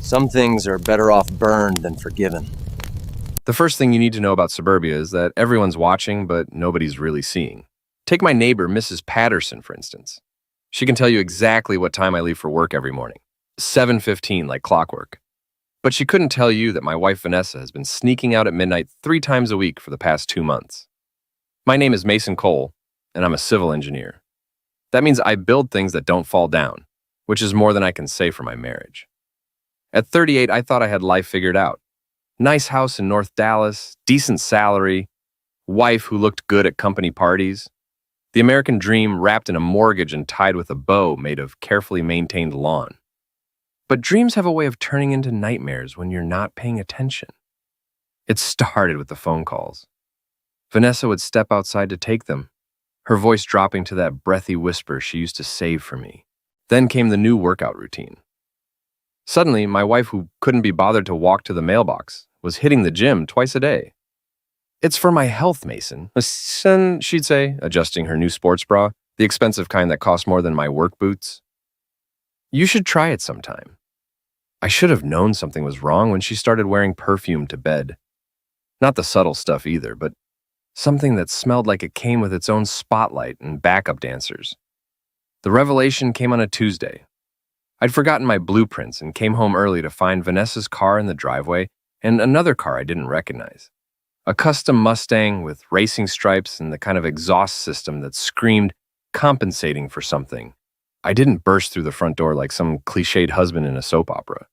Some things are better off burned than forgiven. The first thing you need to know about suburbia is that everyone's watching, but nobody's really seeing. Take my neighbor, Mrs. Patterson, for instance. She can tell you exactly what time I leave for work every morning. 7:15, like clockwork. But she couldn't tell you that my wife Vanessa has been sneaking out at midnight 3 times a week for the past 2 months. My name is Mason Cole, and I'm a civil engineer. That means I build things that don't fall down, which is more than I can say for my marriage. At 38, I thought I had life figured out. Nice house in North Dallas, decent salary, wife who looked good at company parties. The American dream wrapped in a mortgage and tied with a bow made of carefully maintained lawn. But dreams have a way of turning into nightmares when you're not paying attention. It started with the phone calls. Vanessa would step outside to take them, her voice dropping to that breathy whisper she used to save for me. Then came the new workout routine. Suddenly, my wife, who couldn't be bothered to walk to the mailbox, was hitting the gym twice a day. "It's for my health, Mason," listen, she'd say, adjusting her new sports bra, the expensive kind that cost more than my work boots. "You should try it sometime." I should have known something was wrong when she started wearing perfume to bed. Not the subtle stuff either, but something that smelled like it came with its own spotlight and backup dancers. The revelation came on a Tuesday. I'd forgotten my blueprints and came home early to find Vanessa's car in the driveway and another car I didn't recognize. A custom Mustang with racing stripes and the kind of exhaust system that screamed compensating for something. I didn't burst through the front door like some cliched husband in a soap opera.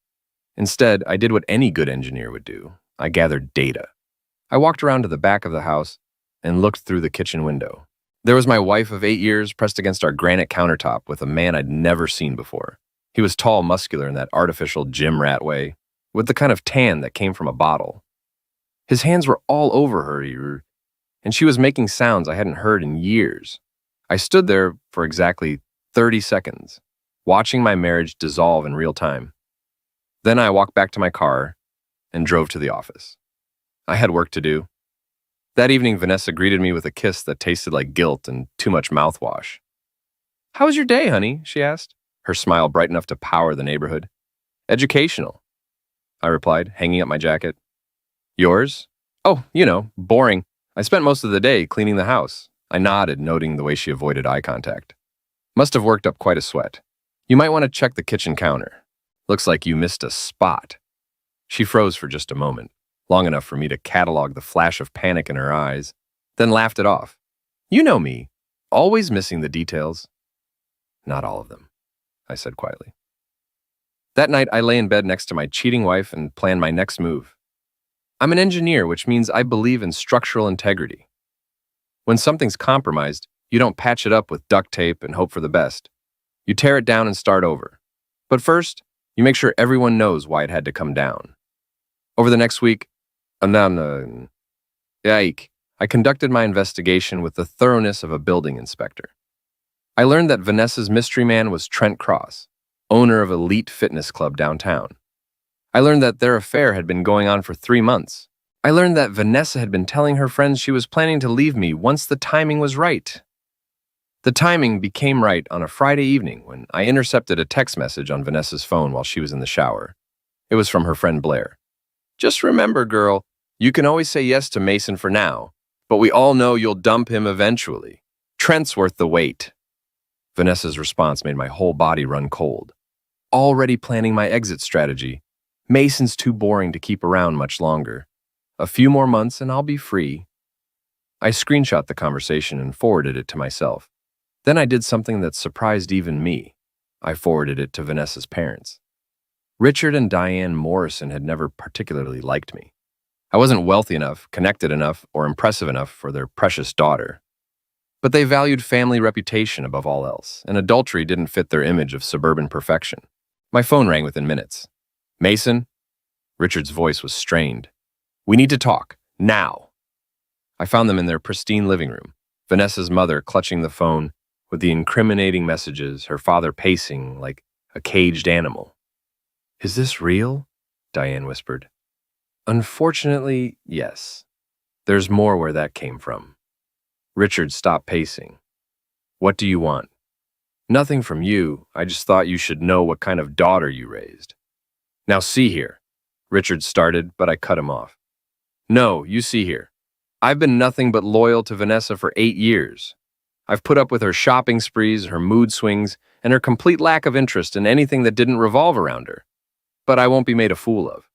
Instead, I did what any good engineer would do. I gathered data. I walked around to the back of the house and looked through the kitchen window. There was my wife of 8 years pressed against our granite countertop with a man I'd never seen before. He was tall, muscular in that artificial gym rat way, with the kind of tan that came from a bottle. His hands were all over her, and she was making sounds I hadn't heard in years. I stood there for exactly 30 seconds, watching my marriage dissolve in real time. Then I walked back to my car and drove to the office. I had work to do. That evening, Vanessa greeted me with a kiss that tasted like guilt and too much mouthwash. "How was your day, honey?" she asked, her smile bright enough to power the neighborhood. "Educational," I replied, hanging up my jacket. "Yours?" "Oh, boring. I spent most of the day cleaning the house." I nodded, noting the way she avoided eye contact. "Must have worked up quite a sweat. You might want to check the kitchen counter. Looks like you missed a spot." She froze for just a moment, long enough for me to catalog the flash of panic in her eyes, then laughed it off. "You know me, always missing the details." "Not all of them," I said quietly. That night, I lay in bed next to my cheating wife and planned my next move. I'm an engineer, which means I believe in structural integrity. When something's compromised, you don't patch it up with duct tape and hope for the best. You tear it down and start over. But first, you make sure everyone knows why it had to come down. Over the next week, I conducted my investigation with the thoroughness of a building inspector. I learned that Vanessa's mystery man was Trent Cross, owner of Elite Fitness Club downtown. I learned that their affair had been going on for 3 months. I learned that Vanessa had been telling her friends she was planning to leave me once the timing was right. The timing became right on a Friday evening when I intercepted a text message on Vanessa's phone while she was in the shower. It was from her friend Blair. "Just remember, girl, you can always say yes to Mason for now, but we all know you'll dump him eventually. Trent's worth the wait." Vanessa's response made my whole body run cold. Already planning my exit strategy. Mason's too boring to keep around much longer. A few more months and I'll be free. I screenshot the conversation and forwarded it to myself. Then I did something that surprised even me. I forwarded it to Vanessa's parents. Richard and Diane Morrison had never particularly liked me. I wasn't wealthy enough, connected enough, or impressive enough for their precious daughter. But they valued family reputation above all else, and adultery didn't fit their image of suburban perfection. My phone rang within minutes. "Mason?" Richard's voice was strained. "We need to talk. Now." I found them in their pristine living room, Vanessa's mother clutching the phone with the incriminating messages, her father pacing like a caged animal. "Is this real?" Diane whispered. "Unfortunately, yes. There's more where that came from." Richard stopped pacing. "What do you want?" "Nothing from you. I just thought you should know what kind of daughter you raised." Now see here. Richard started, but I cut him off. No, you see here. I've been nothing but loyal to Vanessa for 8 years. I've put up with her shopping sprees, her mood swings, and her complete lack of interest in anything that didn't revolve around her. But I won't be made a fool of.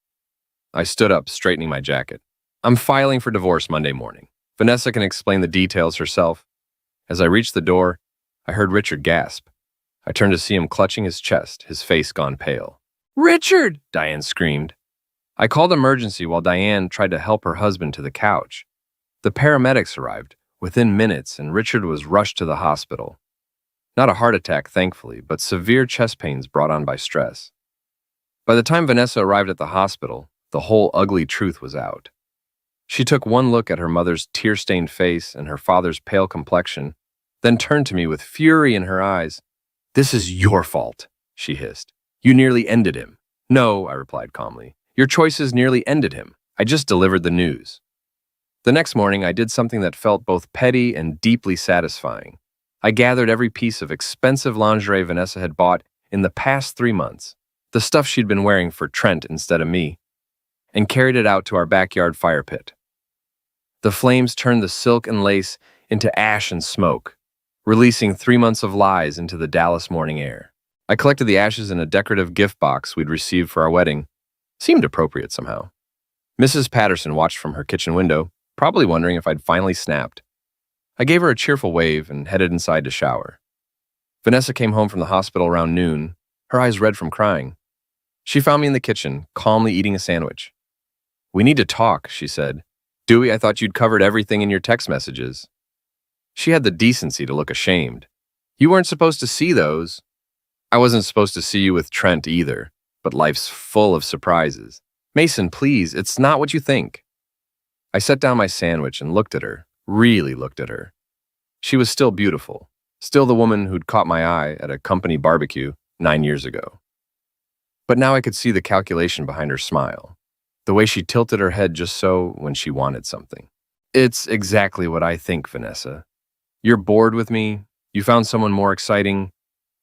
I stood up, straightening my jacket. I'm filing for divorce Monday morning. Vanessa can explain the details herself. As I reached the door, I heard Richard gasp. I turned to see him clutching his chest, his face gone pale. Richard! Diane screamed. I called emergency while Diane tried to help her husband to the couch. The paramedics arrived within minutes, and Richard was rushed to the hospital. Not a heart attack, thankfully, but severe chest pains brought on by stress. By the time Vanessa arrived at the hospital, the whole ugly truth was out. She took one look at her mother's tear-stained face and her father's pale complexion, then turned to me with fury in her eyes. "This is your fault," she hissed. "You nearly ended him." "No," I replied calmly. "Your choices nearly ended him. I just delivered the news." The next morning, I did something that felt both petty and deeply satisfying. I gathered every piece of expensive lingerie Vanessa had bought in the past 3 months, the stuff she'd been wearing for Trent instead of me, and carried it out to our backyard fire pit. The flames turned the silk and lace into ash and smoke, releasing 3 months of lies into the Dallas morning air. I collected the ashes in a decorative gift box we'd received for our wedding. Seemed appropriate somehow. Mrs. Patterson watched from her kitchen window, probably wondering if I'd finally snapped. I gave her a cheerful wave and headed inside to shower. Vanessa came home from the hospital around noon, her eyes red from crying. She found me in the kitchen, calmly eating a sandwich. "We need to talk," she said. "Dewey, I thought you'd covered everything in your text messages." She had the decency to look ashamed. "You weren't supposed to see those." "I wasn't supposed to see you with Trent either, but life's full of surprises. Mason, please, it's not what you think." I set down my sandwich and looked at her, really looked at her. She was still beautiful, still the woman who'd caught my eye at a company barbecue 9 years ago. But now I could see the calculation behind her smile, the way she tilted her head just so when she wanted something. "It's exactly what I think, Vanessa. You're bored with me, you found someone more exciting,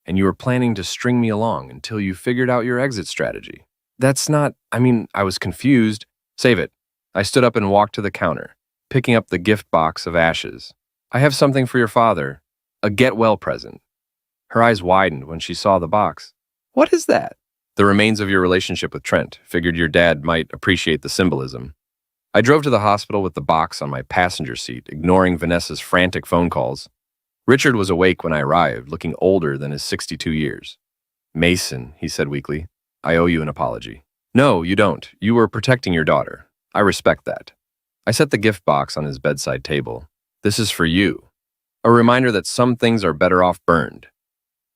and you were planning to string me along until you figured out your exit strategy. That's not, I was confused." "Save it." I stood up and walked to the counter, picking up the gift box of ashes. "I have something for your father, a get-well present." Her eyes widened when she saw the box. "What is that?" "The remains of your relationship with Trent. Figured your dad might appreciate the symbolism." I drove to the hospital with the box on my passenger seat, ignoring Vanessa's frantic phone calls. Richard was awake when I arrived, looking older than his 62 years. "Mason," he said weakly, "I owe you an apology." "No, you don't. You were protecting your daughter. I respect that." I set the gift box on his bedside table. "This is for you. A reminder that some things are better off burned."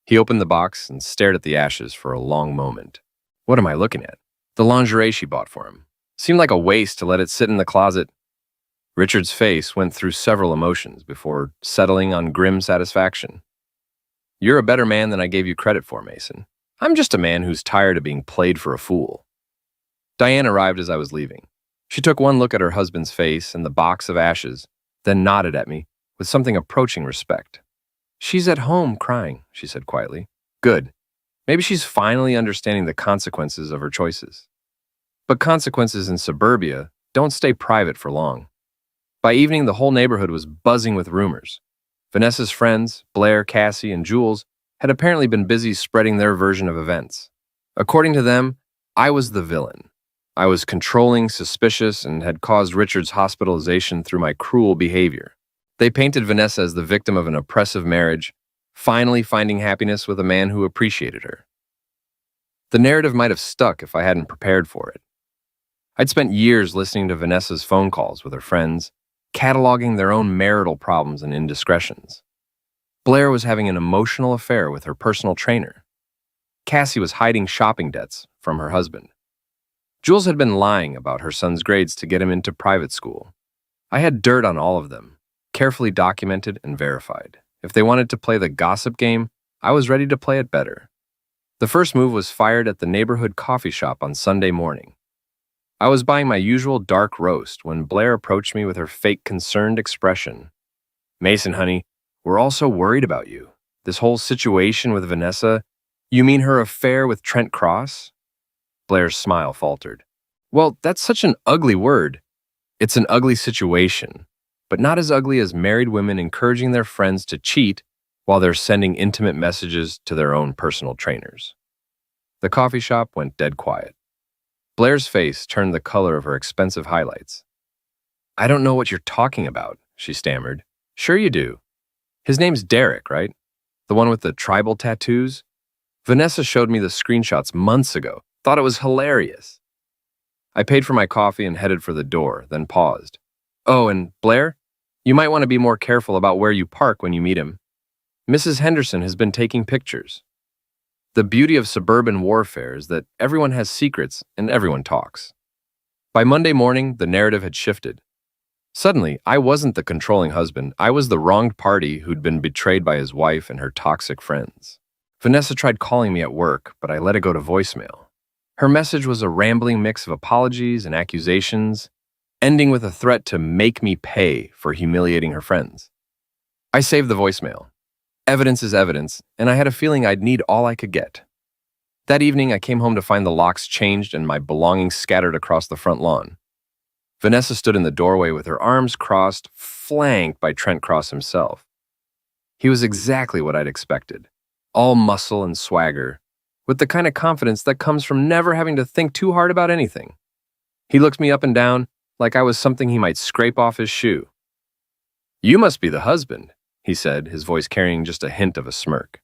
He opened the box and stared at the ashes for a long moment. "What am I looking at?" "The lingerie she bought for him. Seemed like a waste to let it sit in the closet." Richard's face went through several emotions before settling on grim satisfaction. "You're a better man than I gave you credit for, Mason. I'm just a man who's tired of being played for a fool." Diane arrived as I was leaving. She took one look at her husband's face and the box of ashes, then nodded at me with something approaching respect. "She's at home crying," she said quietly. "Good. Maybe she's finally understanding the consequences of her choices." But consequences in suburbia don't stay private for long. By evening, the whole neighborhood was buzzing with rumors. Vanessa's friends, Blair, Cassie, and Jules, had apparently been busy spreading their version of events. According to them, I was the villain. I was controlling, suspicious, and had caused Richard's hospitalization through my cruel behavior. They painted Vanessa as the victim of an oppressive marriage, finally finding happiness with a man who appreciated her. The narrative might have stuck if I hadn't prepared for it. I'd spent years listening to Vanessa's phone calls with her friends, cataloging their own marital problems and indiscretions. Blair was having an emotional affair with her personal trainer. Cassie was hiding shopping debts from her husband. Jules had been lying about her son's grades to get him into private school. I had dirt on all of them, carefully documented and verified. If they wanted to play the gossip game, I was ready to play it better. The first move was fired at the neighborhood coffee shop on Sunday morning. I was buying my usual dark roast when Blair approached me with her fake concerned expression. "Mason, honey, we're all so worried about you. This whole situation with Vanessa, you mean her affair with Trent Cross?" Blair's smile faltered. Well, that's such an ugly word. It's an ugly situation, but not as ugly as married women encouraging their friends to cheat while they're sending intimate messages to their own personal trainers. The coffee shop went dead quiet. Blair's face turned the color of her expensive highlights. I don't know what you're talking about, she stammered. Sure you do. His name's Derek, right? The one with the tribal tattoos? Vanessa showed me the screenshots months ago. Thought it was hilarious. I paid for my coffee and headed for the door, then paused. Oh, and Blair? You might want to be more careful about where you park when you meet him. Mrs. Henderson has been taking pictures. The beauty of suburban warfare is that everyone has secrets and everyone talks. By Monday morning, the narrative had shifted. Suddenly, I wasn't the controlling husband. I was the wronged party who'd been betrayed by his wife and her toxic friends. Vanessa tried calling me at work, but I let it go to voicemail. Her message was a rambling mix of apologies and accusations, ending with a threat to make me pay for humiliating her friends. I saved the voicemail. Evidence is evidence, and I had a feeling I'd need all I could get. That evening, I came home to find the locks changed and my belongings scattered across the front lawn. Vanessa stood in the doorway with her arms crossed, flanked by Trent Cross himself. He was exactly what I'd expected, all muscle and swagger, with the kind of confidence that comes from never having to think too hard about anything. He looked me up and down like I was something he might scrape off his shoe. You must be the husband, he said, his voice carrying just a hint of a smirk.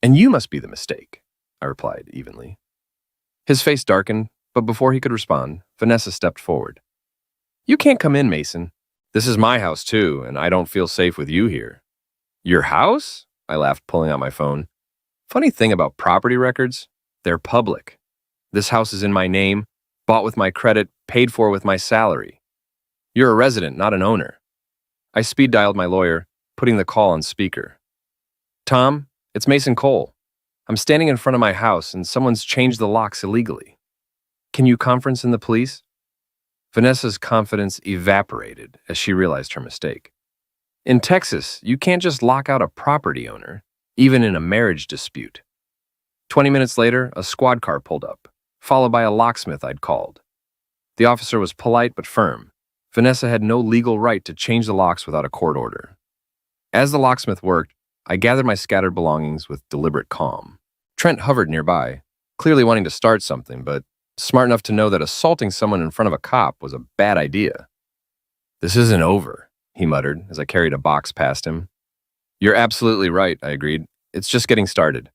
And you must be the mistake, I replied evenly. His face darkened, but before he could respond, Vanessa stepped forward. You can't come in, Mason. This is my house too, and I don't feel safe with you here. Your house? I laughed, pulling out my phone. Funny thing about property records, they're public. This house is in my name, bought with my credit, paid for with my salary. You're a resident, not an owner. I speed dialed my lawyer, putting the call on speaker. Tom, it's Mason Cole. I'm standing in front of my house and someone's changed the locks illegally. Can you conference in the police? Vanessa's confidence evaporated as she realized her mistake. In Texas, you can't just lock out a property owner, even in a marriage dispute. 20 minutes later, a squad car pulled up, followed by a locksmith I'd called. The officer was polite but firm. Vanessa had no legal right to change the locks without a court order. As the locksmith worked, I gathered my scattered belongings with deliberate calm. Trent hovered nearby, clearly wanting to start something, but smart enough to know that assaulting someone in front of a cop was a bad idea. This isn't over, he muttered as I carried a box past him. You're absolutely right, I agreed. It's just getting started.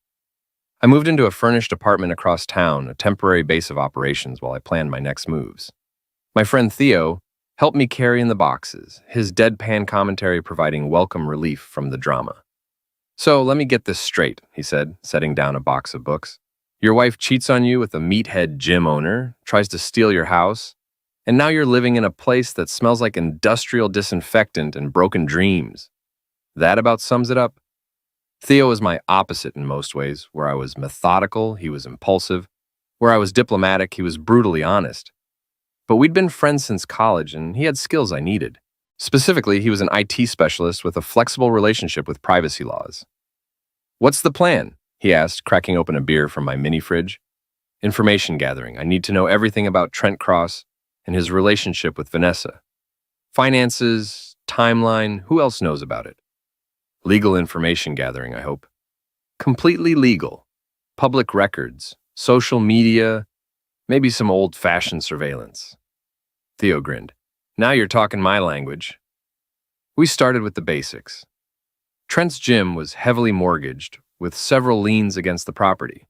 I moved into a furnished apartment across town, a temporary base of operations while I planned my next moves. My friend Theo helped me carry in the boxes, his deadpan commentary providing welcome relief from the drama. So let me get this straight, he said, setting down a box of books. Your wife cheats on you with a meathead gym owner, tries to steal your house, and now you're living in a place that smells like industrial disinfectant and broken dreams. That about sums it up. Theo was my opposite in most ways, where I was methodical, he was impulsive. Where I was diplomatic, he was brutally honest. But we'd been friends since college, and he had skills I needed. Specifically, he was an IT specialist with a flexible relationship with privacy laws. What's the plan? He asked, cracking open a beer from my mini fridge. Information gathering. I need to know everything about Trent Cross and his relationship with Vanessa. Finances, timeline, who else knows about it? Legal information gathering, I hope. Completely legal. Public records, social media, maybe some old-fashioned surveillance. Theo grinned. Now you're talking my language. We started with the basics. Trent's gym was heavily mortgaged, with several liens against the property.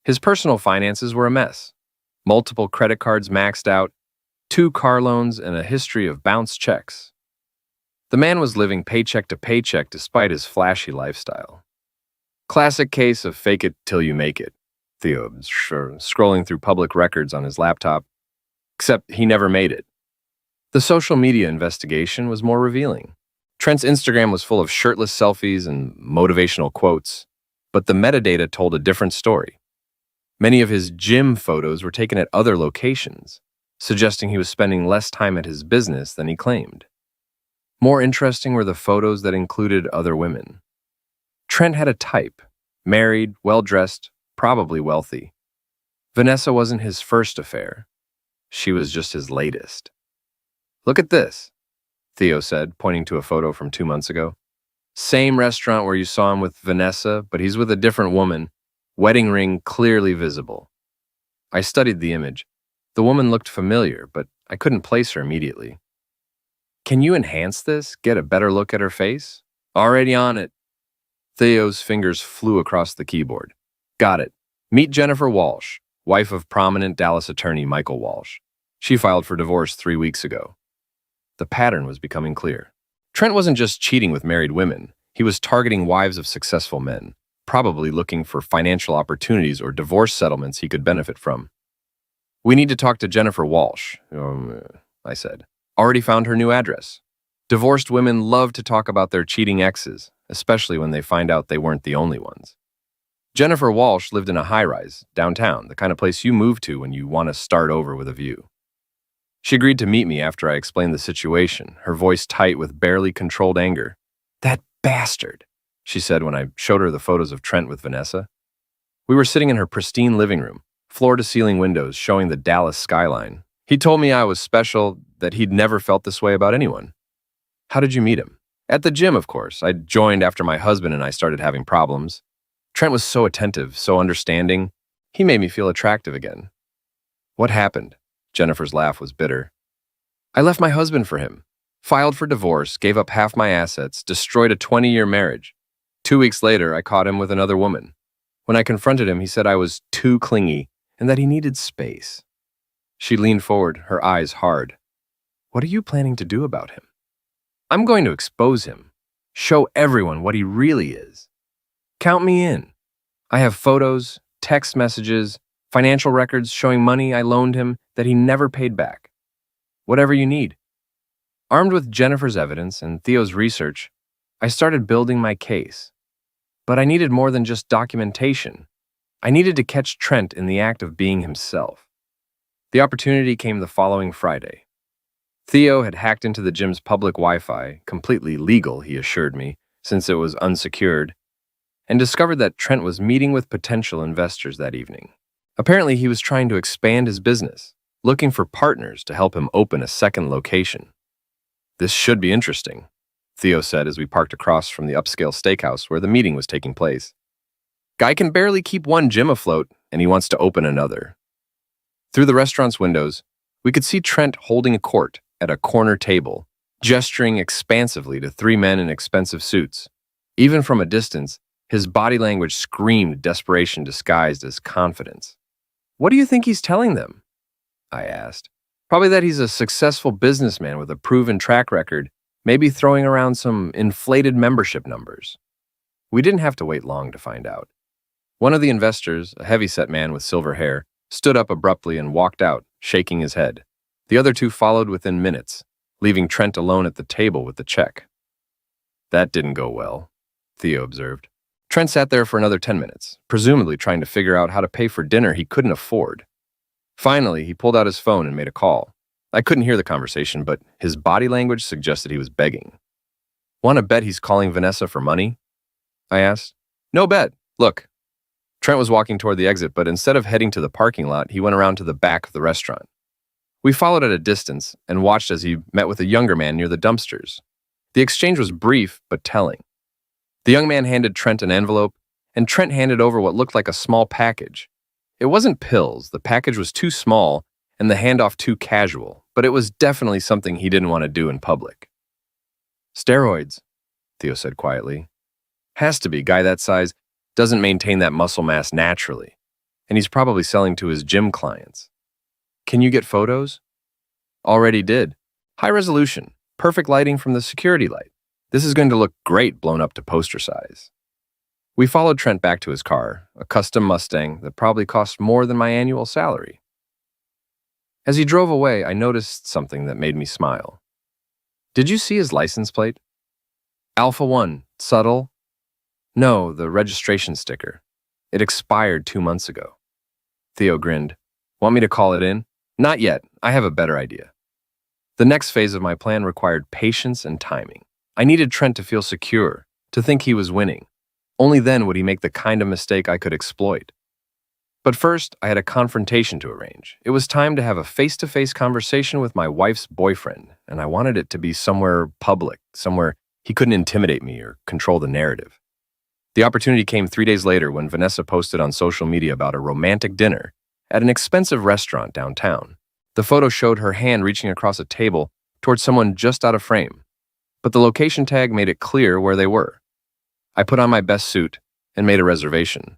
His personal finances were a mess. Multiple credit cards maxed out, 2 car loans, and a history of bounced checks. The man was living paycheck to paycheck despite his flashy lifestyle. Classic case of fake it till you make it, Theo was sure, scrolling through public records on his laptop, except he never made it. The social media investigation was more revealing. Trent's Instagram was full of shirtless selfies and motivational quotes, but the metadata told a different story. Many of his gym photos were taken at other locations, suggesting he was spending less time at his business than he claimed. More interesting were the photos that included other women. Trent had a type, married, well-dressed, probably wealthy. Vanessa wasn't his first affair. She was just his latest. Look at this, Theo said, pointing to a photo from 2 months ago. Same restaurant where you saw him with Vanessa, but he's with a different woman, wedding ring clearly visible. I studied the image. The woman looked familiar, but I couldn't place her immediately. Can you enhance this? Get a better look at her face? Already on it. Theo's fingers flew across the keyboard. Got it. Meet Jennifer Walsh, wife of prominent Dallas attorney Michael Walsh. She filed for divorce 3 weeks ago. The pattern was becoming clear. Trent wasn't just cheating with married women. He was targeting wives of successful men, probably looking for financial opportunities or divorce settlements he could benefit from. We need to talk to Jennifer Walsh, I said. Already found her new address. Divorced women love to talk about their cheating exes, especially when they find out they weren't the only ones. Jennifer Walsh lived in a high-rise, downtown, the kind of place you move to when you want to start over with a view. She agreed to meet me after I explained the situation, her voice tight with barely controlled anger. That bastard, she said when I showed her the photos of Trent with Vanessa. We were sitting in her pristine living room, floor-to-ceiling windows showing the Dallas skyline. He told me I was special, that he'd never felt this way about anyone. How did you meet him? At the gym, of course. I joined after my husband and I started having problems. Trent was so attentive, so understanding. He made me feel attractive again. What happened? Jennifer's laugh was bitter. I left my husband for him, filed for divorce, gave up half my assets, destroyed a 20-year marriage. 2 weeks later, I caught him with another woman. When I confronted him, he said I was too clingy and that he needed space. She leaned forward, her eyes hard. What are you planning to do about him? I'm going to expose him, show everyone what he really is. Count me in. I have photos, text messages, financial records showing money I loaned him that he never paid back. Whatever you need. Armed with Jennifer's evidence and Theo's research, I started building my case. But I needed more than just documentation. I needed to catch Trent in the act of being himself. The opportunity came the following Friday. Theo had hacked into the gym's public Wi-Fi, completely legal, he assured me, since it was unsecured, and discovered that Trent was meeting with potential investors that evening. Apparently, he was trying to expand his business, looking for partners to help him open a second location. This should be interesting, Theo said as we parked across from the upscale steakhouse where the meeting was taking place. Guy can barely keep one gym afloat, and he wants to open another. Through the restaurant's windows, we could see Trent holding a court at a corner table, gesturing expansively to 3 men in expensive suits. Even from a distance, his body language screamed desperation disguised as confidence. What do you think he's telling them? I asked. Probably that he's a successful businessman with a proven track record, maybe throwing around some inflated membership numbers. We didn't have to wait long to find out. One of the investors, a heavy-set man with silver hair, stood up abruptly and walked out, shaking his head. The other 2 followed within minutes, leaving Trent alone at the table with the check. That didn't go well, Theo observed. Trent sat there for another 10 minutes, presumably trying to figure out how to pay for dinner he couldn't afford. Finally, he pulled out his phone and made a call. I couldn't hear the conversation, but his body language suggested he was begging. Want to bet he's calling Vanessa for money? I asked. No bet. Look. Trent was walking toward the exit, but instead of heading to the parking lot, he went around to the back of the restaurant. We followed at a distance and watched as he met with a younger man near the dumpsters. The exchange was brief but telling. The young man handed Trent an envelope, and Trent handed over what looked like a small package. It wasn't pills, the package was too small, and the handoff too casual, but it was definitely something he didn't want to do in public. Steroids, Theo said quietly. Has to be, guy that size doesn't maintain that muscle mass naturally, and he's probably selling to his gym clients. Can you get photos? Already did. High resolution, perfect lighting from the security light. This is going to look great blown up to poster size. We followed Trent back to his car, a custom Mustang that probably cost more than my annual salary. As he drove away, I noticed something that made me smile. Did you see his license plate? Alpha 1, subtle? No, the registration sticker. It expired 2 months ago. Theo grinned. Want me to call it in? Not yet. I have a better idea. The next phase of my plan required patience and timing. I needed Trent to feel secure, to think he was winning. Only then would he make the kind of mistake I could exploit. But first, I had a confrontation to arrange. It was time to have a face-to-face conversation with my wife's boyfriend, and I wanted it to be somewhere public, somewhere he couldn't intimidate me or control the narrative. The opportunity came 3 days later when Vanessa posted on social media about a romantic dinner at an expensive restaurant downtown. The photo showed her hand reaching across a table towards someone just out of frame, but the location tag made it clear where they were. I put on my best suit and made a reservation.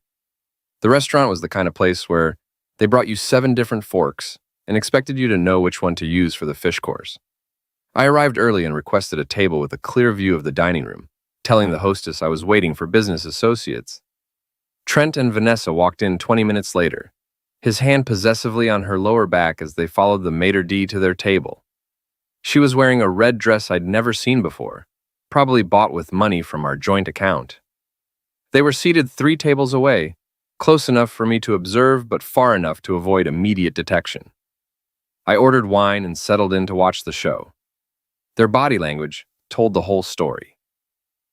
The restaurant was the kind of place where they brought you 7 different forks and expected you to know which one to use for the fish course. I arrived early and requested a table with a clear view of the dining room, telling the hostess I was waiting for business associates. Trent and Vanessa walked in 20 minutes later, his hand possessively on her lower back as they followed the maitre d' to their table. She was wearing a red dress I'd never seen before, probably bought with money from our joint account. They were seated 3 tables away, close enough for me to observe but far enough to avoid immediate detection. I ordered wine and settled in to watch the show. Their body language told the whole story.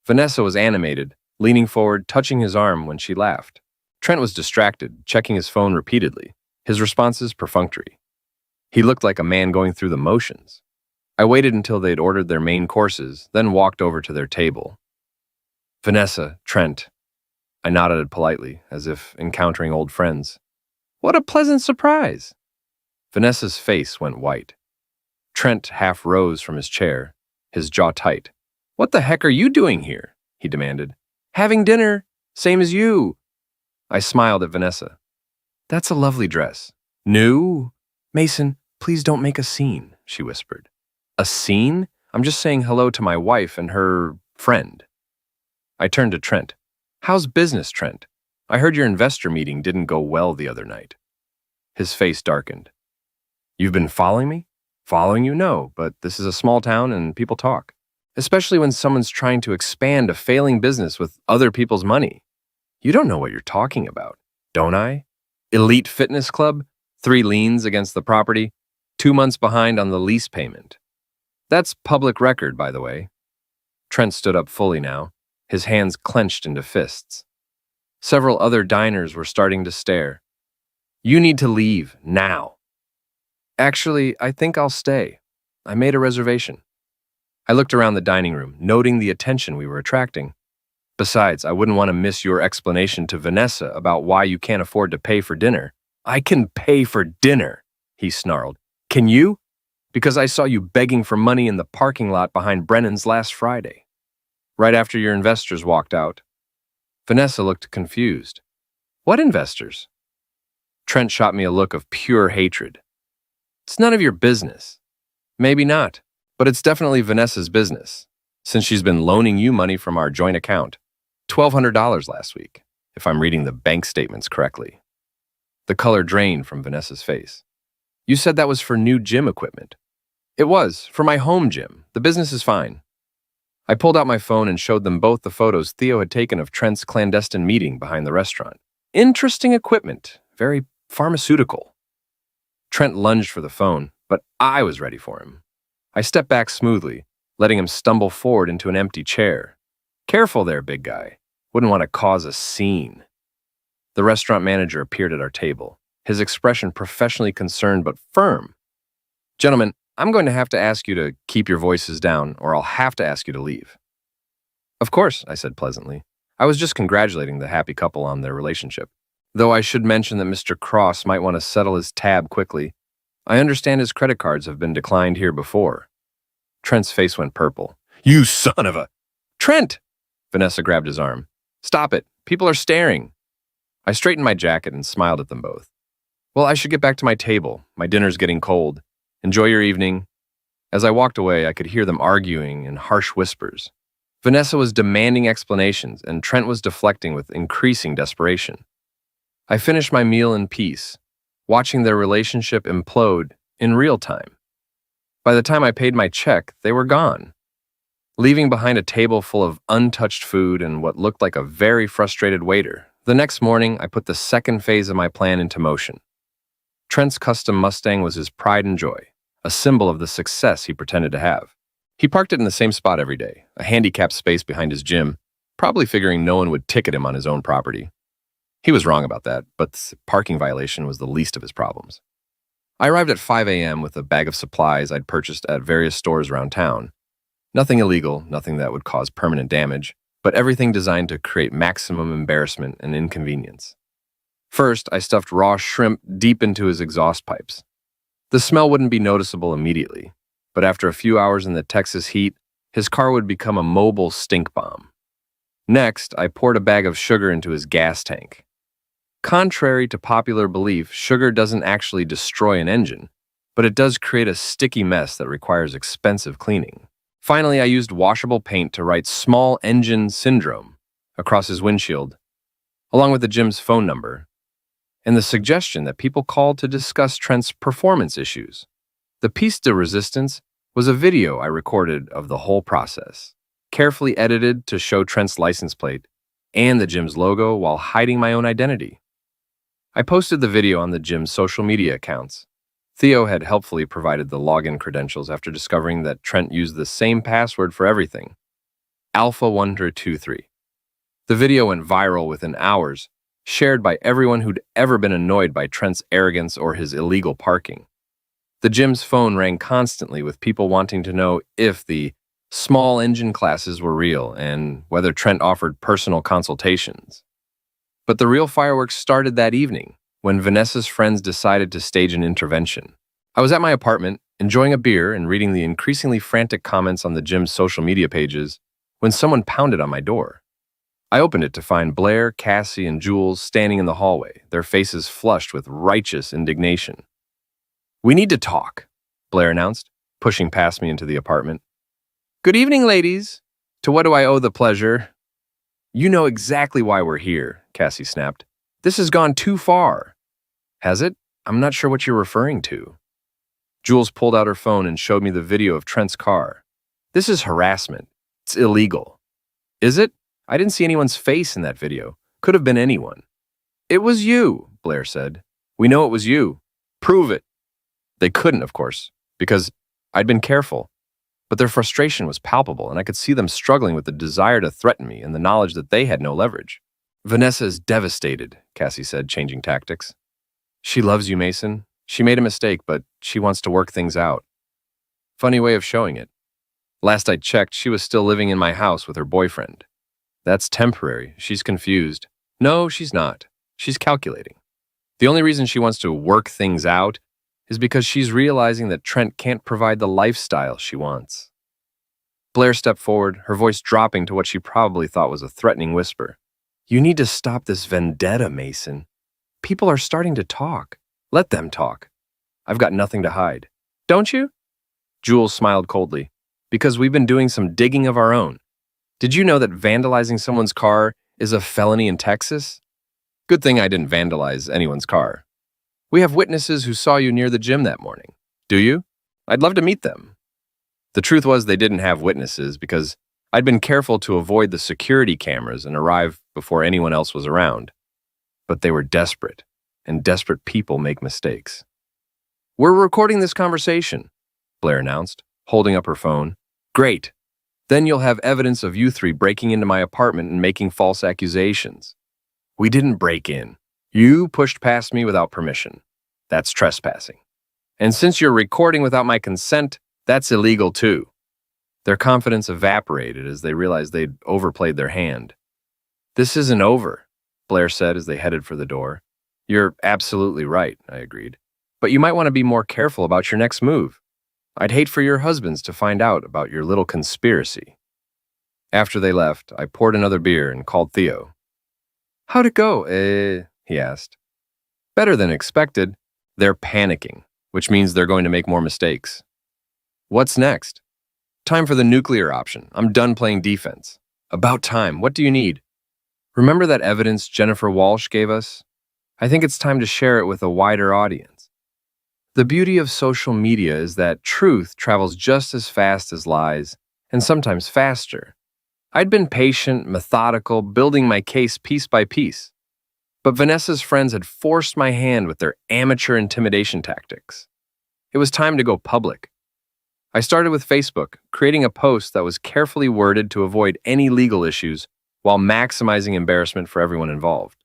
Vanessa was animated, leaning forward, touching his arm when she laughed. Trent was distracted, checking his phone repeatedly, his responses perfunctory. He looked like a man going through the motions. I waited until they'd ordered their main courses, then walked over to their table. Vanessa, Trent. I nodded politely, as if encountering old friends. What a pleasant surprise! Vanessa's face went white. Trent half rose from his chair, his jaw tight. What the heck are you doing here? He demanded. Having dinner, same as you. I smiled at Vanessa. That's a lovely dress. New? Mason, please don't make a scene, she whispered. A scene? I'm just saying hello to my wife and her friend. I turned to Trent. How's business, Trent? I heard your investor meeting didn't go well the other night. His face darkened. You've been following me? Following you? No, but this is a small town and people talk. Especially when someone's trying to expand a failing business with other people's money. You don't know what you're talking about, don't I? Elite fitness club, 3 liens against the property, 2 months behind on the lease payment. That's public record, by the way. Trent stood up fully now, his hands clenched into fists. Several other diners were starting to stare. You need to leave, now. Actually, I think I'll stay. I made a reservation. I looked around the dining room, noting the attention we were attracting. Besides, I wouldn't want to miss your explanation to Vanessa about why you can't afford to pay for dinner. I can pay for dinner, he snarled. Can you? Because I saw you begging for money in the parking lot behind Brennan's last Friday. Right after your investors walked out. Vanessa looked confused. What investors? Trent shot me a look of pure hatred. It's none of your business. Maybe not, but it's definitely Vanessa's business, since she's been loaning you money from our joint account. $1,200 last week, if I'm reading the bank statements correctly. The color drained from Vanessa's face. You said that was for new gym equipment. It was, for my home gym. The business is fine. I pulled out my phone and showed them both the photos Theo had taken of Trent's clandestine meeting behind the restaurant. Interesting equipment, very pharmaceutical. Trent lunged for the phone, but I was ready for him. I stepped back smoothly, letting him stumble forward into an empty chair. Careful there, big guy. Wouldn't want to cause a scene. The restaurant manager appeared at our table, his expression professionally concerned but firm. Gentlemen, I'm going to have to ask you to keep your voices down, or I'll have to ask you to leave. Of course, I said pleasantly. I was just congratulating the happy couple on their relationship. Though I should mention that Mr. Cross might want to settle his tab quickly. I understand his credit cards have been declined here before. Trent's face went purple. You son of a... Trent! Vanessa grabbed his arm. Stop it. People are staring. I straightened my jacket and smiled at them both. Well, I should get back to my table. My dinner's getting cold. Enjoy your evening. As I walked away, I could hear them arguing in harsh whispers. Vanessa was demanding explanations, and Trent was deflecting with increasing desperation. I finished my meal in peace, watching their relationship implode in real time. By the time I paid my check, they were gone, leaving behind a table full of untouched food and what looked like a very frustrated waiter. The next morning, I put the second phase of my plan into motion. Trent's custom Mustang was his pride and joy, a symbol of the success he pretended to have. He parked it in the same spot every day, a handicapped space behind his gym, probably figuring no one would ticket him on his own property. He was wrong about that, but the parking violation was the least of his problems. I arrived at 5 a.m. with a bag of supplies I'd purchased at various stores around town. Nothing illegal, nothing that would cause permanent damage, but everything designed to create maximum embarrassment and inconvenience. First, I stuffed raw shrimp deep into his exhaust pipes. The smell wouldn't be noticeable immediately, but after a few hours in the Texas heat, his car would become a mobile stink bomb. Next, I poured a bag of sugar into his gas tank. Contrary to popular belief, sugar doesn't actually destroy an engine, but it does create a sticky mess that requires expensive cleaning. Finally, I used washable paint to write "small engine syndrome" across his windshield, along with the gym's phone number, and the suggestion that people called to discuss Trent's performance issues. The piece de resistance was a video I recorded of the whole process, carefully edited to show Trent's license plate and the gym's logo while hiding my own identity. I posted the video on the gym's social media accounts. Theo had helpfully provided the login credentials after discovering that Trent used the same password for everything, Alpha123. The video went viral within hours, shared by everyone who'd ever been annoyed by Trent's arrogance or his illegal parking. The gym's phone rang constantly with people wanting to know if the small engine classes were real and whether Trent offered personal consultations. But the real fireworks started that evening, when Vanessa's friends decided to stage an intervention. I was at my apartment, enjoying a beer and reading the increasingly frantic comments on the gym's social media pages, when someone pounded on my door. I opened it to find Blair, Cassie, and Jules standing in the hallway, their faces flushed with righteous indignation. "We need to talk," Blair announced, pushing past me into the apartment. "Good evening, ladies. To what do I owe the pleasure?" "You know exactly why we're here," Cassie snapped. "This has gone too far." "Has it? I'm not sure what you're referring to." Jules pulled out her phone and showed me the video of Trent's car. "This is harassment. It's illegal." "Is it? I didn't see anyone's face in that video. Could have been anyone." "It was you," Blair said. "We know it was you. Prove it." They couldn't, of course, because I'd been careful. But their frustration was palpable, and I could see them struggling with the desire to threaten me and the knowledge that they had no leverage. "Vanessa is devastated," Cassie said, changing tactics. "She loves you, Mason. She made a mistake, but she wants to work things out." Funny way of showing it. Last I checked, she was still living in my house with her boyfriend. "That's temporary. She's confused." "No, she's not. She's calculating. The only reason she wants to work things out is because she's realizing that Trent can't provide the lifestyle she wants." Blair stepped forward, her voice dropping to what she probably thought was a threatening whisper. "You need to stop this vendetta, Mason. People are starting to talk. Let them talk. I've got nothing to hide." "Don't you?" Jules smiled coldly. "Because we've been doing some digging of our own. Did you know that vandalizing someone's car is a felony in Texas? Good thing I didn't vandalize anyone's car. We have witnesses who saw you near the gym that morning. Do you? I'd love to meet them." The truth was they didn't have witnesses because I'd been careful to avoid the security cameras and arrive before anyone else was around. But they were desperate, and desperate people make mistakes. "We're recording this conversation," Blair announced, holding up her phone. "Great. Then you'll have evidence of you three breaking into my apartment and making false accusations." "We didn't break in. You pushed past me without permission. That's trespassing. And since you're recording without my consent, that's illegal too." Their confidence evaporated as they realized they'd overplayed their hand. "This isn't over," Blair said as they headed for the door. "You're absolutely right," I agreed. "But you might want to be more careful about your next move. I'd hate for your husbands to find out about your little conspiracy." After they left, I poured another beer and called Theo. "How'd it go, he asked. "Better than expected. They're panicking, which means they're going to make more mistakes." "What's next?" "Time for the nuclear option. I'm done playing defense." "About time. What do you need?" "Remember that evidence Jennifer Walsh gave us? I think it's time to share it with a wider audience." The beauty of social media is that truth travels just as fast as lies, and sometimes faster. I'd been patient, methodical, building my case piece by piece. But Vanessa's friends had forced my hand with their amateur intimidation tactics. It was time to go public. I started with Facebook, creating a post that was carefully worded to avoid any legal issues while maximizing embarrassment for everyone involved.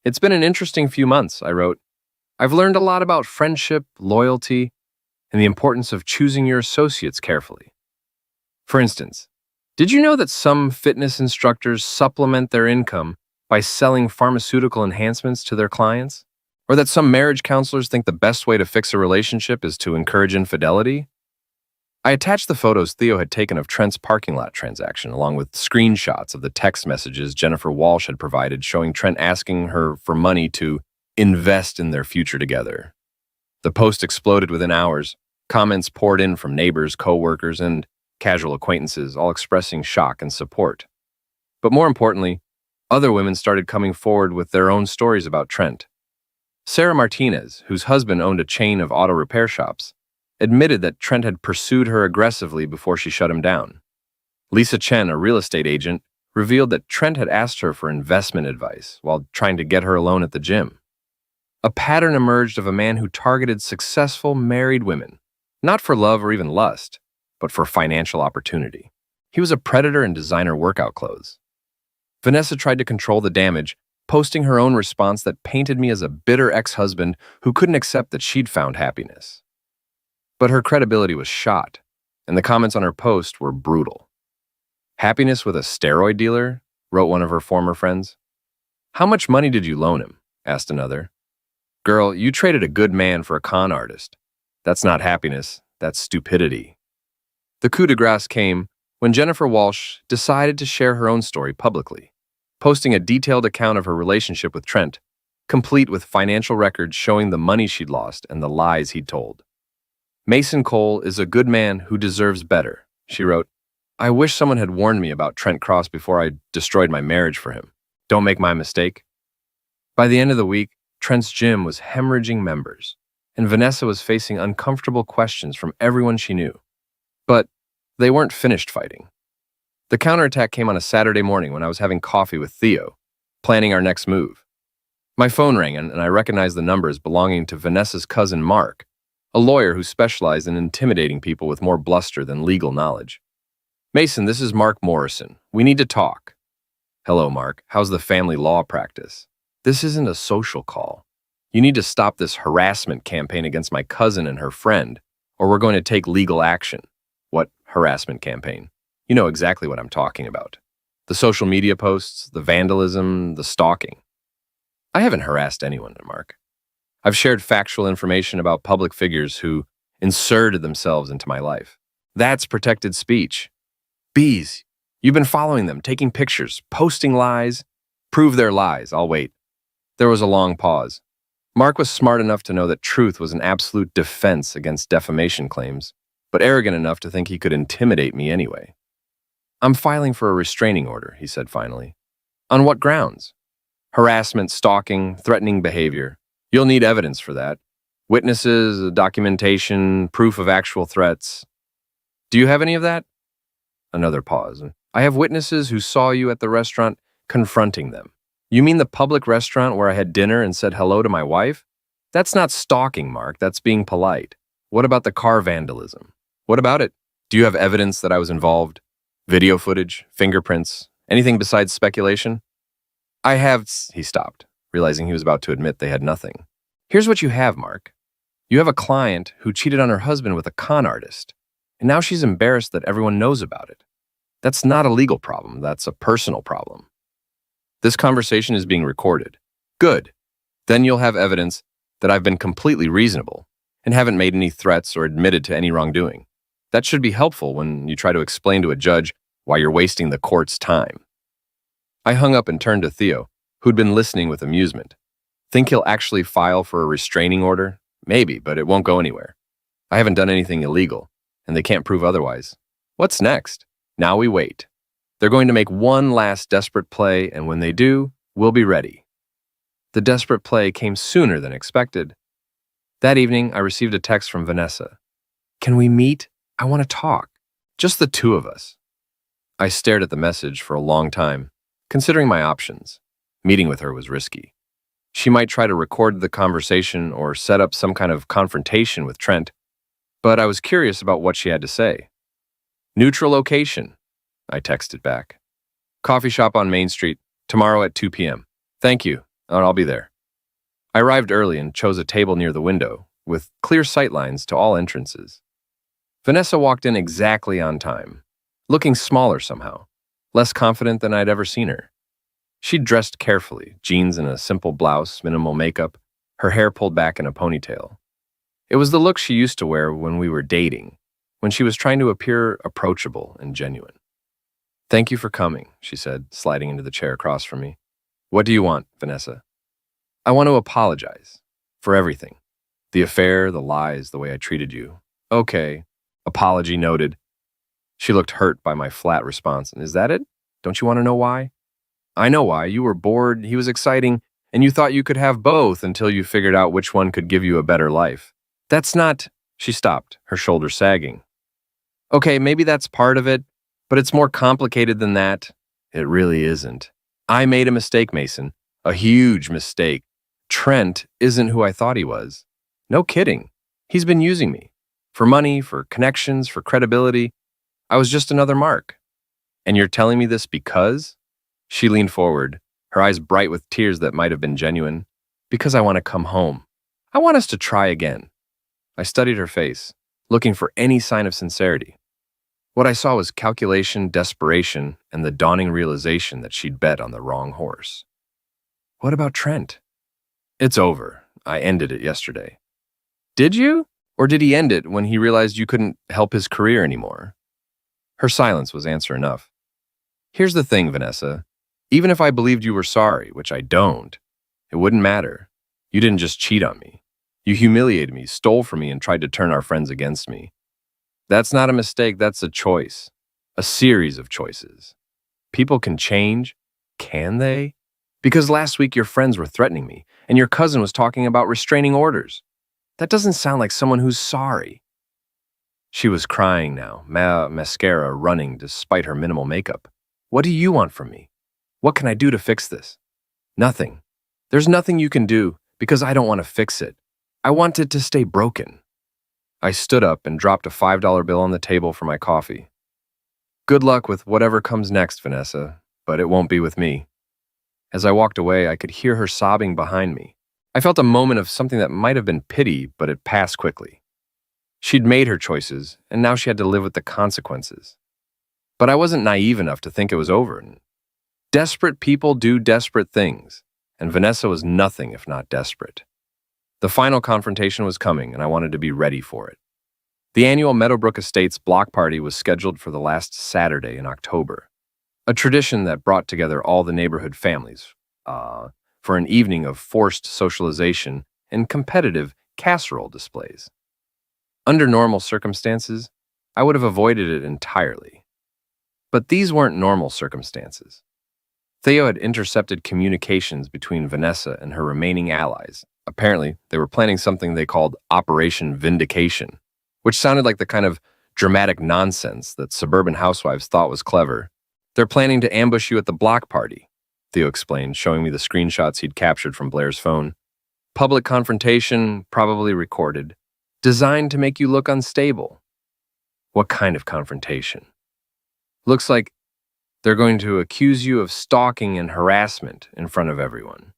It's been an interesting few months, I wrote. I've learned a lot about friendship, loyalty, and the importance of choosing your associates carefully. For instance, did you know that some fitness instructors supplement their income by selling pharmaceutical enhancements to their clients? Or that some marriage counselors think the best way to fix a relationship is to encourage infidelity? I attached the photos Theo had taken of Trent's parking lot transaction, along with screenshots of the text messages Jennifer Walsh had provided showing Trent asking her for money to invest in their future together. The post exploded within hours. Comments poured in from neighbors, coworkers, and casual acquaintances, all expressing shock and support. But more importantly, other women started coming forward with their own stories about Trent. Sarah Martinez, whose husband owned a chain of auto repair shops, admitted that Trent had pursued her aggressively before she shut him down. Lisa Chen, a real estate agent, revealed that Trent had asked her for investment advice while trying to get her alone at the gym. A pattern emerged of a man who targeted successful married women, not for love or even lust, but for financial opportunity. He was a predator in designer workout clothes. Vanessa tried to control the damage, posting her own response that painted me as a bitter ex-husband who couldn't accept that she'd found happiness. But her credibility was shot, and the comments on her post were brutal. "Happiness with a steroid dealer?" wrote one of her former friends. "How much money did you loan him?" asked another. "Girl, you traded a good man for a con artist. That's not happiness, that's stupidity." The coup de grace came when Jennifer Walsh decided to share her own story publicly, posting a detailed account of her relationship with Trent, complete with financial records showing the money she'd lost and the lies he'd told. "Mason Cole is a good man who deserves better," she wrote. "I wish someone had warned me about Trent Cross before I destroyed my marriage for him. Don't make my mistake." By the end of the week, Trent's gym was hemorrhaging members, and Vanessa was facing uncomfortable questions from everyone she knew. But they weren't finished fighting. The counterattack came on a Saturday morning when I was having coffee with Theo, planning our next move. My phone rang, and I recognized the number as belonging to Vanessa's cousin Mark, a lawyer who specialized in intimidating people with more bluster than legal knowledge. "Mason, this is Mark Morrison. We need to talk." "Hello, Mark. How's the family law practice?" "This isn't a social call. You need to stop this harassment campaign against my cousin and her friend, or we're going to take legal action." "What harassment campaign?" "You know exactly what I'm talking about. The social media posts, the vandalism, the stalking." "I haven't harassed anyone, Mark. I've shared factual information about public figures who inserted themselves into my life. That's protected speech." "Bees, you've been following them, taking pictures, posting lies." "Prove their lies, I'll wait." There was a long pause. Mark was smart enough to know that truth was an absolute defense against defamation claims, but arrogant enough to think he could intimidate me anyway. "I'm filing for a restraining order," he said finally. "On what grounds?" "Harassment, stalking, threatening behavior. You'll need evidence for that. Witnesses, documentation, proof of actual threats." "Do you have any of that?" Another pause. "I have witnesses who saw you at the restaurant confronting them." "You mean the public restaurant where I had dinner and said hello to my wife?" "That's not stalking, Mark. That's being polite." "What about the car vandalism?" "What about it? Do you have evidence that I was involved? Video footage, fingerprints, anything besides speculation?" "I have—" He stopped, realizing he was about to admit they had nothing. "Here's what you have, Mark. You have a client who cheated on her husband with a con artist, and now she's embarrassed that everyone knows about it. That's not a legal problem. That's a personal problem. This conversation is being recorded. Good. Then you'll have evidence that I've been completely reasonable and haven't made any threats or admitted to any wrongdoing. That should be helpful when you try to explain to a judge why you're wasting the court's time." I hung up and turned to Theo, who'd been listening with amusement. "Think he'll actually file for a restraining order? Maybe, but it won't go anywhere. I haven't done anything illegal, and they can't prove otherwise. What's next? Now we wait. They're going to make one last desperate play, and when they do, we'll be ready." The desperate play came sooner than expected. That evening, I received a text from Vanessa. "Can we meet? I want to talk. Just the two of us." I stared at the message for a long time, considering my options. Meeting with her was risky. She might try to record the conversation or set up some kind of confrontation with Trent, but I was curious about what she had to say. "Neutral location," I texted back. "Coffee shop on Main Street, tomorrow at 2 p.m. Thank you. Oh, I'll be there. I arrived early and chose a table near the window, with clear sightlines to all entrances. Vanessa walked in exactly on time, looking smaller somehow, less confident than I'd ever seen her. She'd dressed carefully, jeans and a simple blouse, minimal makeup, her hair pulled back in a ponytail. It was the look she used to wear when we were dating, when she was trying to appear approachable and genuine. "Thank you for coming," she said, sliding into the chair across from me. "What do you want, Vanessa?" "I want to apologize for everything. The affair, the lies, the way I treated you." "Okay. Apology noted." She looked hurt by my flat response. "And is that it? Don't you want to know why?" "I know why. You were bored, he was exciting, and you thought you could have both until you figured out which one could give you a better life. That's not—" She stopped, her shoulders sagging. "Okay, maybe that's part of it, but it's more complicated than that." "It really isn't. I made a mistake, Mason. A huge mistake. Trent isn't who I thought he was. No kidding. He's been using me. For money, for connections, for credibility. I was just another mark. And you're telling me this because—" She leaned forward, her eyes bright with tears that might have been genuine. "Because I want to come home. I want us to try again." I studied her face, looking for any sign of sincerity. What I saw was calculation, desperation, and the dawning realization that she'd bet on the wrong horse. "What about Trent?" "It's over. I ended it yesterday." "Did you? Or did he end it when he realized you couldn't help his career anymore?" Her silence was answer enough. "Here's the thing, Vanessa. Even if I believed you were sorry, which I don't, it wouldn't matter. You didn't just cheat on me. You humiliated me, stole from me, and tried to turn our friends against me. That's not a mistake, that's a choice. A series of choices. People can change. Can they? Because last week your friends were threatening me, and your cousin was talking about restraining orders. That doesn't sound like someone who's sorry." She was crying now, mascara running despite her minimal makeup. "What do you want from me? What can I do to fix this?" "Nothing. There's nothing you can do, because I don't want to fix it. I want it to stay broken." I stood up and dropped a $5 bill on the table for my coffee. "Good luck with whatever comes next, Vanessa, but it won't be with me." As I walked away, I could hear her sobbing behind me. I felt a moment of something that might have been pity, but it passed quickly. She'd made her choices, and now she had to live with the consequences. But I wasn't naive enough to think it was over. Desperate people do desperate things, and Vanessa was nothing if not desperate. The final confrontation was coming, and I wanted to be ready for it. The annual Meadowbrook Estates block party was scheduled for the last Saturday in October, a tradition that brought together all the neighborhood families for an evening of forced socialization and competitive casserole displays. Under normal circumstances, I would have avoided it entirely. But these weren't normal circumstances. Theo had intercepted communications between Vanessa and her remaining allies. Apparently, they were planning something they called Operation Vindication, which sounded like the kind of dramatic nonsense that suburban housewives thought was clever. "They're planning to ambush you at the block party," Theo explained, showing me the screenshots he'd captured from Blair's phone. "Public confrontation, probably recorded, designed to make you look unstable." "What kind of confrontation?" "Looks like they're going to accuse you of stalking and harassment in front of everyone,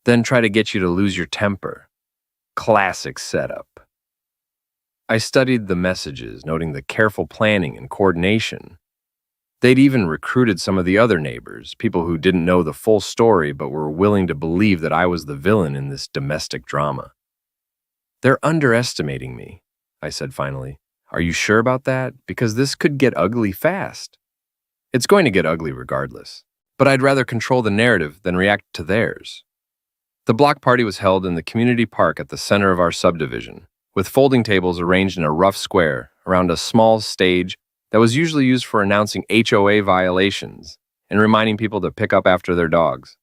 then try to get you to lose your temper. Classic setup." I studied the messages, noting the careful planning and coordination. They'd even recruited some of the other neighbors, people who didn't know the full story but were willing to believe that I was the villain in this domestic drama. "They're underestimating me," I said finally. "Are you sure about that? Because this could get ugly fast." "It's going to get ugly regardless, but I'd rather control the narrative than react to theirs." The block party was held in the community park at the center of our subdivision, with folding tables arranged in a rough square around a small stage that was usually used for announcing HOA violations and reminding people to pick up after their dogs.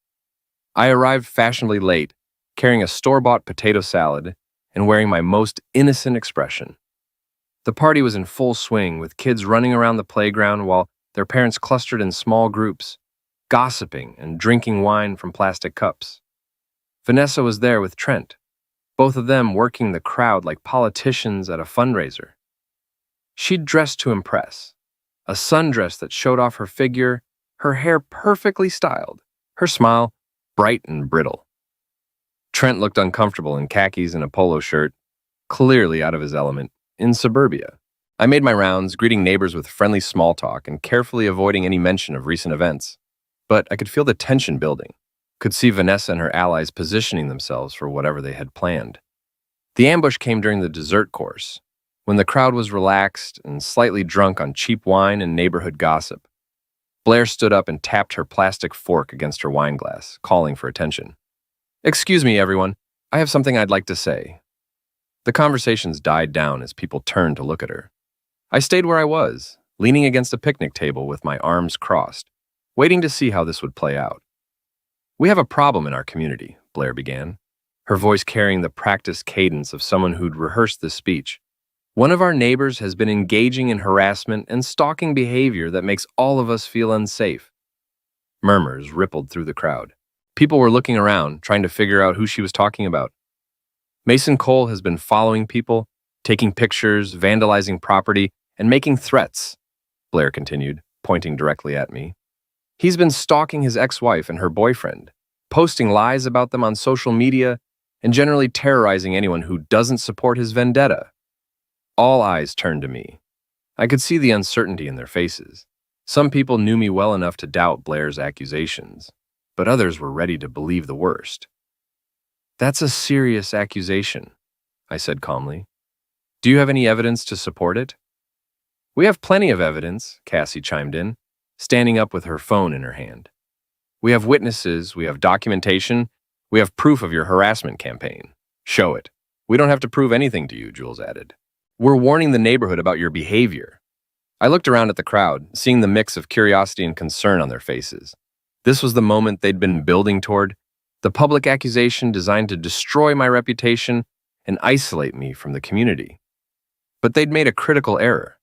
I arrived fashionably late, carrying a store-bought potato salad and wearing my most innocent expression. The party was in full swing, with kids running around the playground while their parents clustered in small groups, gossiping and drinking wine from plastic cups. Vanessa was there with Trent, both of them working the crowd like politicians at a fundraiser. She'd dressed to impress, a sundress that showed off her figure, her hair perfectly styled, her smile bright and brittle. Trent looked uncomfortable in khakis and a polo shirt, clearly out of his element, in suburbia. I made my rounds, greeting neighbors with friendly small talk and carefully avoiding any mention of recent events. But I could feel the tension building, could see Vanessa and her allies positioning themselves for whatever they had planned. The ambush came during the dessert course, when the crowd was relaxed and slightly drunk on cheap wine and neighborhood gossip. Blair stood up and tapped her plastic fork against her wine glass, calling for attention. "Excuse me, everyone. I have something I'd like to say." The conversations died down as people turned to look at her. I stayed where I was, leaning against a picnic table with my arms crossed, waiting to see how this would play out. "We have a problem in our community," Blair began, her voice carrying the practiced cadence of someone who'd rehearsed this speech. "One of our neighbors has been engaging in harassment and stalking behavior that makes all of us feel unsafe." Murmurs rippled through the crowd. People were looking around, trying to figure out who she was talking about. "Mason Cole has been following people, taking pictures, vandalizing property, and making threats," Blair continued, pointing directly at me. "He's been stalking his ex-wife and her boyfriend, posting lies about them on social media, and generally terrorizing anyone who doesn't support his vendetta." All eyes turned to me. I could see the uncertainty in their faces. Some people knew me well enough to doubt Blair's accusations, but others were ready to believe the worst. "That's a serious accusation," I said calmly. "Do you have any evidence to support it?" "We have plenty of evidence," Cassie chimed in, standing up with her phone in her hand. "We have witnesses, we have documentation, we have proof of your harassment campaign. Show it." "We don't have to prove anything to you," Jules added. "We're warning the neighborhood about your behavior." I looked around at the crowd, seeing the mix of curiosity and concern on their faces. This was the moment they'd been building toward, the public accusation designed to destroy my reputation and isolate me from the community. But they'd made a critical error.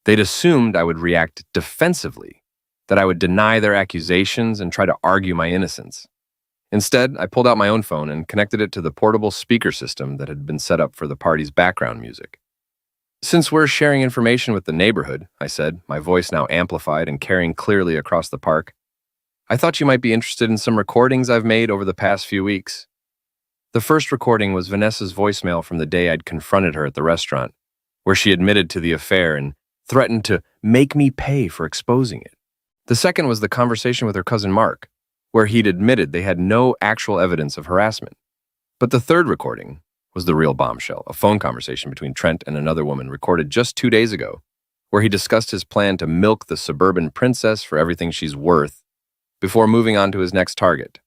They'd assumed I would react defensively, that I would deny their accusations and try to argue my innocence. Instead, I pulled out my own phone and connected it to the portable speaker system that had been set up for the party's background music. "Since we're sharing information with the neighborhood," I said, my voice now amplified and carrying clearly across the park, "I thought you might be interested in some recordings I've made over the past few weeks." The first recording was Vanessa's voicemail from the day I'd confronted her at the restaurant, where she admitted to the affair and threatened to make me pay for exposing it. The second was the conversation with her cousin Mark, where he'd admitted they had no actual evidence of harassment. But the third recording was the real bombshell, a phone conversation between Trent and another woman recorded just 2 days ago, where he discussed his plan to milk the suburban princess for everything she's worth before moving on to his next target.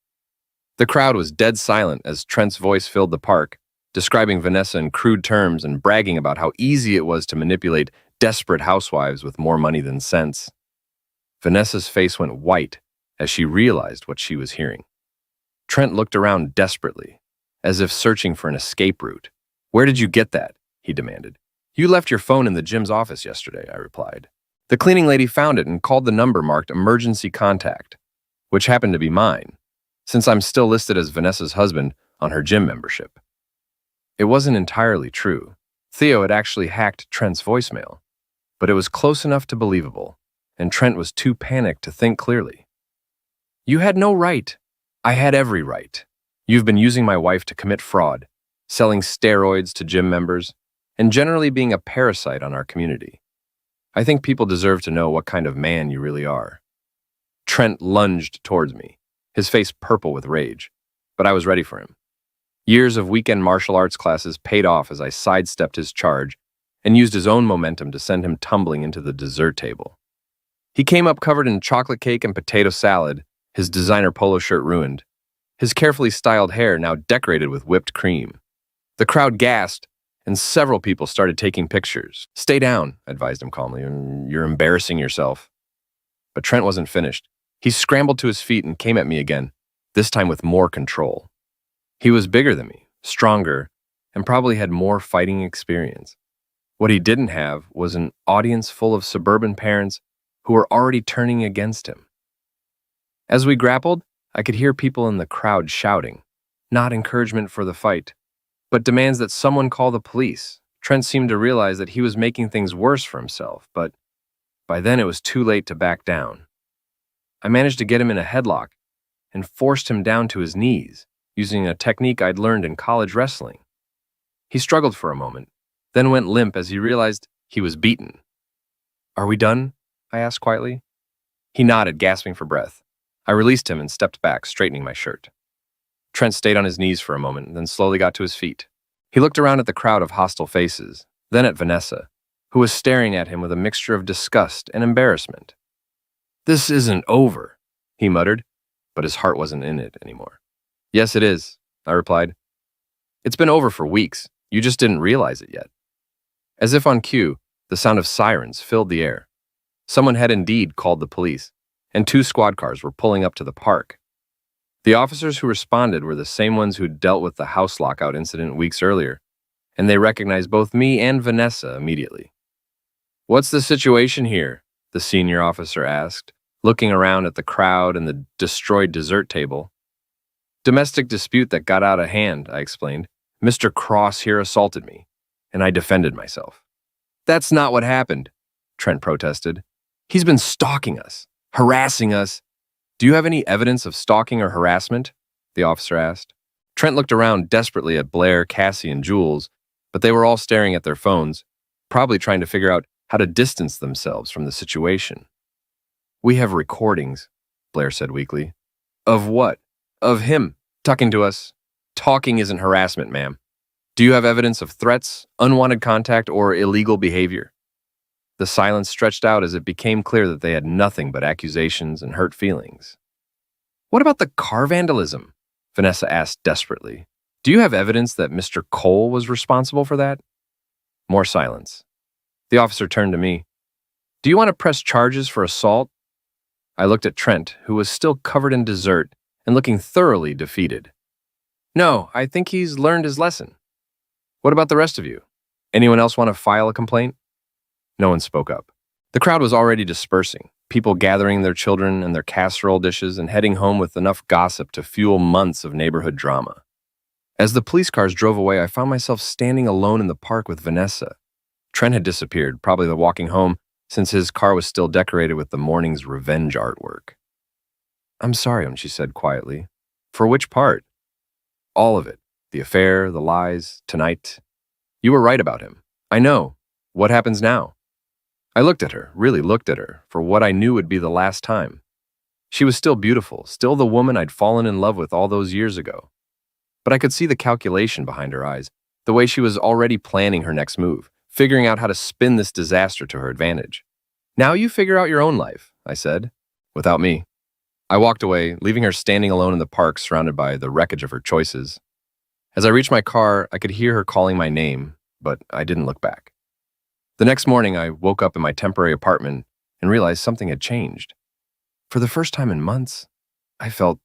The crowd was dead silent as Trent's voice filled the park, describing Vanessa in crude terms and bragging about how easy it was to manipulate desperate housewives with more money than sense. Vanessa's face went white as she realized what she was hearing. Trent looked around desperately, as if searching for an escape route. "Where did you get that?" he demanded. "You left your phone in the gym's office yesterday," I replied. "The cleaning lady found it and called the number marked emergency contact, which happened to be mine, since I'm still listed as Vanessa's husband on her gym membership." It wasn't entirely true. Theo had actually hacked Trent's voicemail, but it was close enough to believable, and Trent was too panicked to think clearly. "You had no right. I had every right. You've been using my wife to commit fraud, selling steroids to gym members, and generally being a parasite on our community. I think people deserve to know what kind of man you really are." Trent lunged towards me, his face purple with rage, but I was ready for him. Years of weekend martial arts classes paid off as I sidestepped his charge and used his own momentum to send him tumbling into the dessert table. He came up covered in chocolate cake and potato salad, his designer polo shirt ruined, his carefully styled hair now decorated with whipped cream. The crowd gasped, and several people started taking pictures. "Stay down," I advised him calmly. "You're embarrassing yourself." But Trent wasn't finished. He scrambled to his feet and came at me again, this time with more control. He was bigger than me, stronger, and probably had more fighting experience. What he didn't have was an audience full of suburban parents who were already turning against him. As we grappled, I could hear people in the crowd shouting, not encouragement for the fight, but demands that someone call the police. Trent seemed to realize that he was making things worse for himself, but by then it was too late to back down. I managed to get him in a headlock and forced him down to his knees, using a technique I'd learned in college wrestling. He struggled for a moment, then went limp as he realized he was beaten. "Are we done?" I asked quietly. He nodded, gasping for breath. I released him and stepped back, straightening my shirt. Trent stayed on his knees for a moment, then slowly got to his feet. He looked around at the crowd of hostile faces, then at Vanessa, who was staring at him with a mixture of disgust and embarrassment. "This isn't over," he muttered, but his heart wasn't in it anymore. "Yes, it is," I replied. "It's been over for weeks. You just didn't realize it yet." As if on cue, the sound of sirens filled the air. Someone had indeed called the police, and 2 squad cars were pulling up to the park. The officers who responded were the same ones who'd dealt with the house lockout incident weeks earlier, and they recognized both me and Vanessa immediately. "What's the situation here?" the senior officer asked, looking around at the crowd and the destroyed dessert table. "Domestic dispute that got out of hand," I explained. "Mr. Cross here assaulted me, and I defended myself." "That's not what happened," Trent protested. "He's been stalking us, harassing us." "Do you have any evidence of stalking or harassment?" the officer asked. Trent looked around desperately at Blair, Cassie, and Jules, but they were all staring at their phones, probably trying to figure out how to distance themselves from the situation. "We have recordings," Blair said weakly. "Of what?" "Of him talking to us." "Talking isn't harassment, ma'am. Do you have evidence of threats, unwanted contact, or illegal behavior?" The silence stretched out as it became clear that they had nothing but accusations and hurt feelings. "What about the car vandalism?" Vanessa asked desperately. "Do you have evidence that Mr. Cole was responsible for that?" More silence. The officer turned to me. "Do you want to press charges for assault?" I looked at Trent, who was still covered in dessert and looking thoroughly defeated. "No, I think he's learned his lesson." "What about the rest of you? Anyone else want to file a complaint?" No one spoke up. The crowd was already dispersing, people gathering their children and their casserole dishes and heading home with enough gossip to fuel months of neighborhood drama. As the police cars drove away, I found myself standing alone in the park with Vanessa. Trent had disappeared, probably the walking home, since his car was still decorated with the morning's revenge artwork. "I'm sorry," she said quietly. "For which part?" "All of it. The affair, the lies, tonight. You were right about him. I know. What happens now?" I looked at her, really looked at her, for what I knew would be the last time. She was still beautiful, still the woman I'd fallen in love with all those years ago. But I could see the calculation behind her eyes, the way she was already planning her next move, figuring out how to spin this disaster to her advantage. "Now you figure out your own life," I said, "without me." I walked away, leaving her standing alone in the park surrounded by the wreckage of her choices. As I reached my car, I could hear her calling my name, but I didn't look back. The next morning, I woke up in my temporary apartment and realized something had changed. For the first time in months, I felt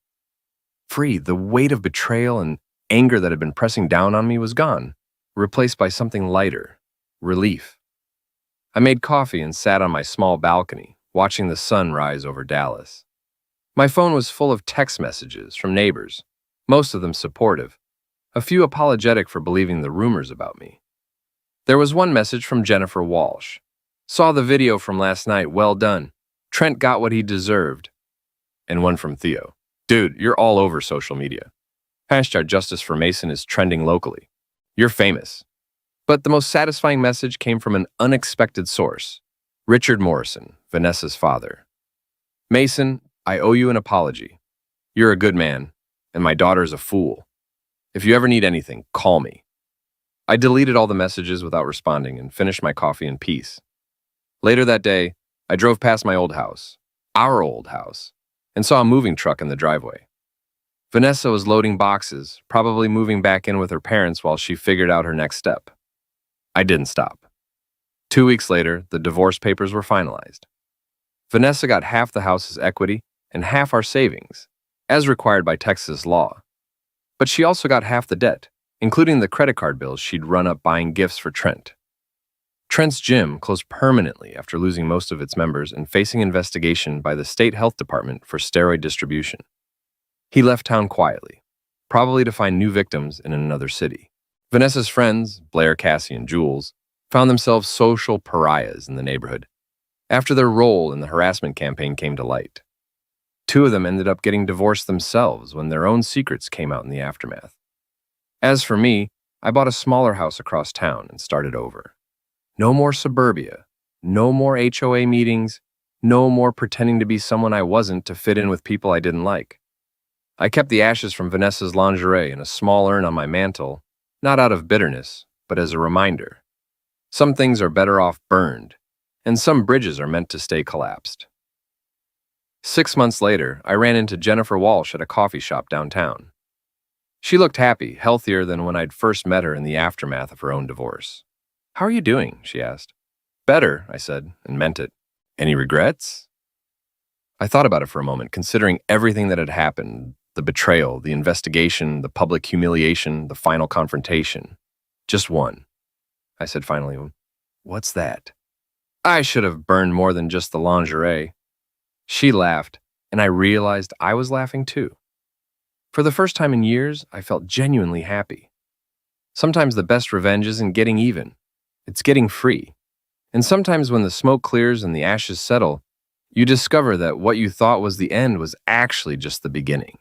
free. The weight of betrayal and anger that had been pressing down on me was gone, replaced by something lighter, relief. I made coffee and sat on my small balcony, watching the sun rise over Dallas. My phone was full of text messages from neighbors, most of them supportive, a few apologetic for believing the rumors about me. There was one message from Jennifer Walsh. "Saw the video from last night, well done. Trent got what he deserved." And one from Theo. "Dude, you're all over social media. Hashtag Justice for Mason is trending locally. You're famous." But the most satisfying message came from an unexpected source. Richard Morrison, Vanessa's father. "Mason, I owe you an apology. You're a good man, and my daughter is a fool. If you ever need anything, call me." I deleted all the messages without responding and finished my coffee in peace. Later that day, I drove past my old house, our old house, and saw a moving truck in the driveway. Vanessa was loading boxes, probably moving back in with her parents while she figured out her next step. I didn't stop. 2 weeks later, the divorce papers were finalized. Vanessa got half the house's equity and half our savings, as required by Texas law. But she also got half the debt, including the credit card bills she'd run up buying gifts for Trent. Trent's gym closed permanently after losing most of its members and facing investigation by the state health department for steroid distribution. He left town quietly, probably to find new victims in another city. Vanessa's friends, Blair, Cassie, and Jules, found themselves social pariahs in the neighborhood after their role in the harassment campaign came to light. Two of them ended up getting divorced themselves when their own secrets came out in the aftermath. As for me, I bought a smaller house across town and started over. No more suburbia, no more HOA meetings, no more pretending to be someone I wasn't to fit in with people I didn't like. I kept the ashes from Vanessa's lingerie in a small urn on my mantle, not out of bitterness, but as a reminder. Some things are better off burned, and some bridges are meant to stay collapsed. 6 months later, I ran into Jennifer Walsh at a coffee shop downtown. She looked happy, healthier than when I'd first met her in the aftermath of her own divorce. "How are you doing?" she asked. "Better," I said, and meant it. "Any regrets?" I thought about it for a moment, considering everything that had happened, the betrayal, the investigation, the public humiliation, the final confrontation. Just one. I said finally, "What's that?" "I should have burned more than just the lingerie." She laughed, and I realized I was laughing too. For the first time in years, I felt genuinely happy. Sometimes the best revenge isn't getting even. It's getting free. And sometimes when the smoke clears and the ashes settle, you discover that what you thought was the end was actually just the beginning.